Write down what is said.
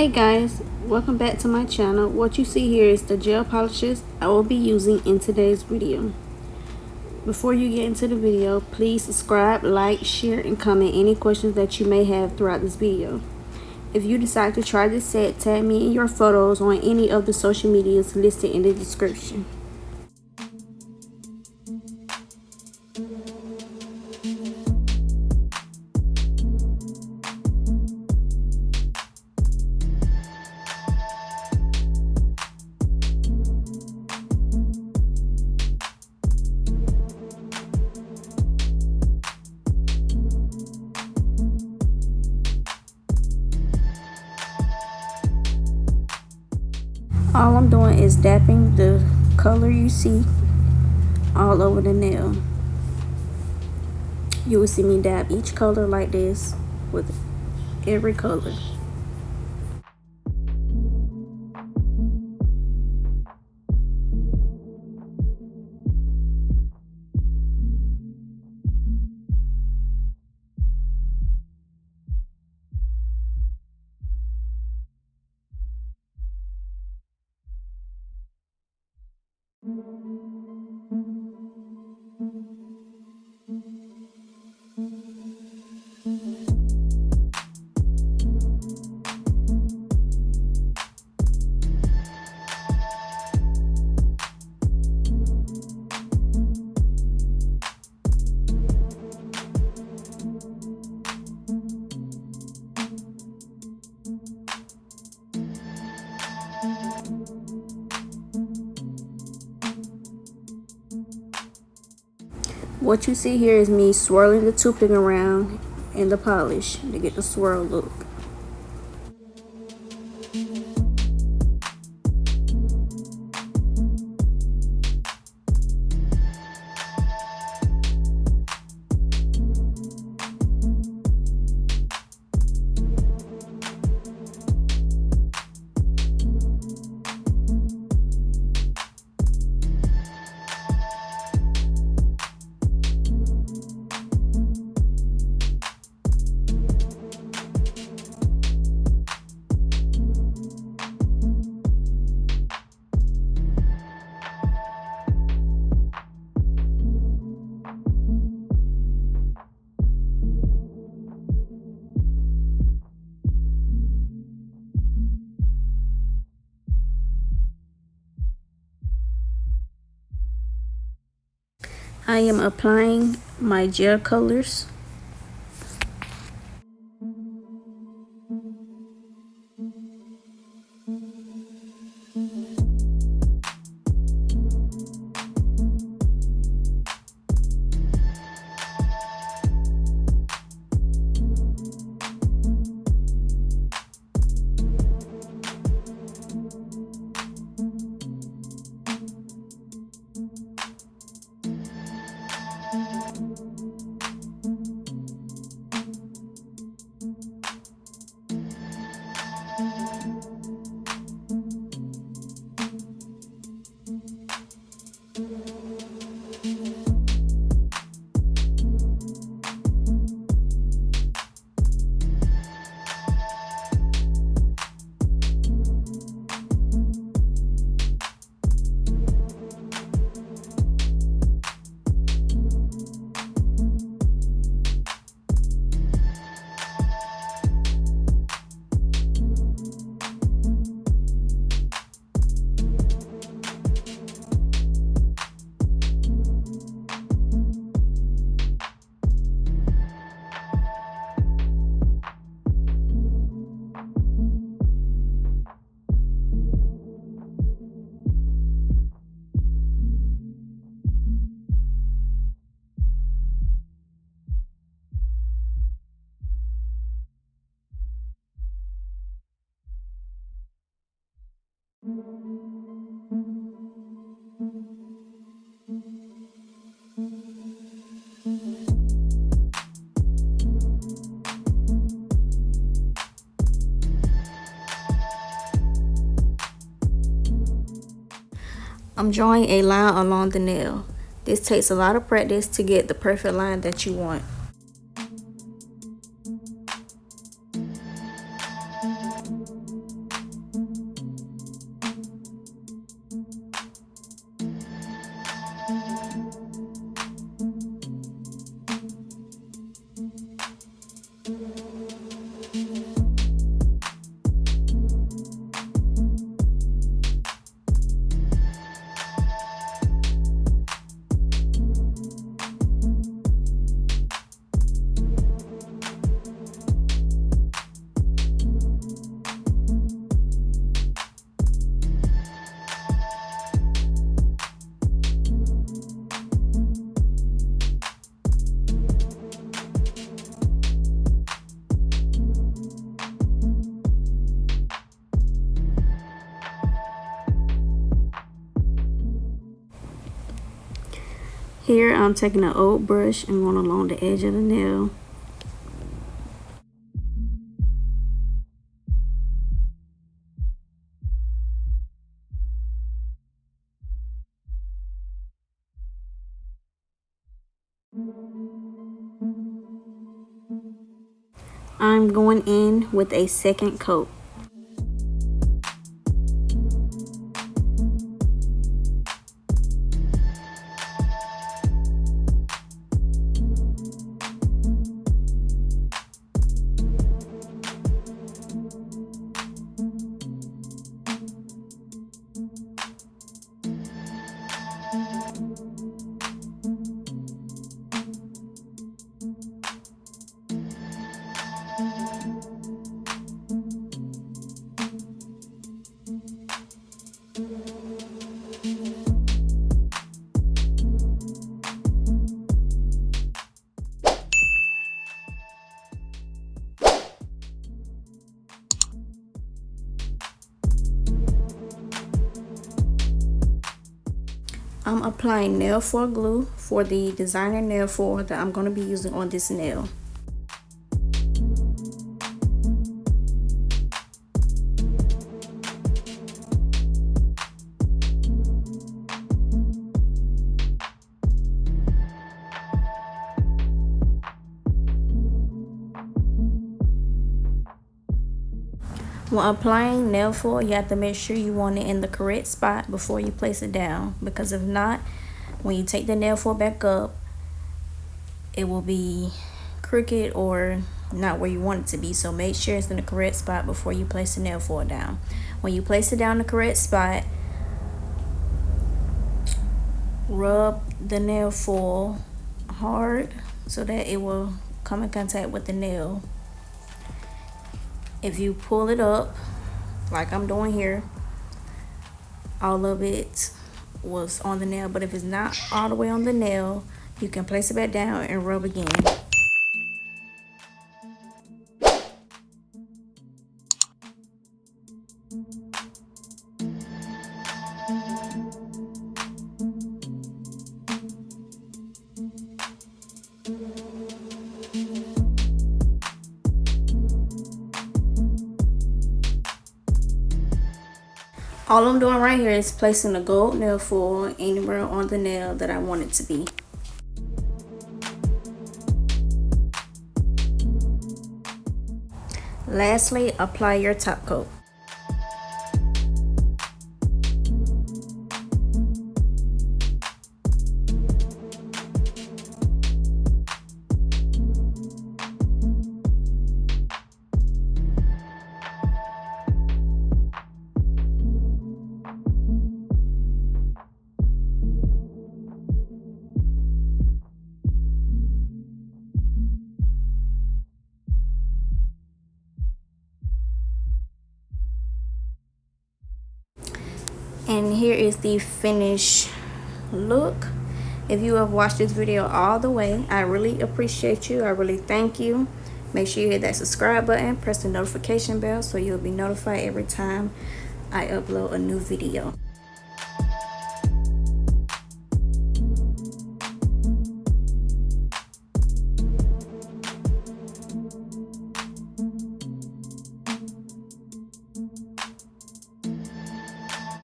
Hey guys, welcome back to my channel. What you see here is the gel polishes I will be using in today's video. Before you get into the video, please subscribe, like, share, and comment any questions that you may have throughout this video. If you decide to try this set, tag me in your photos on any of the social medias listed in the description. All I'm doing is dapping the color you see all over the nail. You will see me dab each color like this with every color. What you see here is me swirling the toothpick around in the polish to get the swirl look. I am applying my gel colors. I'm drawing a line along the nail. This takes a lot of practice to get the perfect line that you want. Here I'm taking an old brush and going along the edge of the nail. I'm going in with a second coat. I'm applying nail foil glue for the designer nail foil that I'm going to be using on this nail. When applying nail foil, you have to make sure you want it in the correct spot before you place it down, because if not, when you take the nail foil back up, it will be crooked or not where you want it to be. So make sure it's in the correct spot before you place the nail foil down. When you place it down in the correct spot, rub the nail foil hard so that it will come in contact with the nail. If you pull it up like I'm doing here, all of it was on the nail, but if it's not all the way on the nail, you can place it back down and rub again. All I'm doing right here is placing the gold nail foil anywhere on the nail that I want it to be. Lastly, apply your top coat. And here is the finished look. If you have watched this video all the way, I really appreciate you. I really thank you. Make sure you hit that subscribe button, press the notification bell so you'll be notified every time I upload a new video.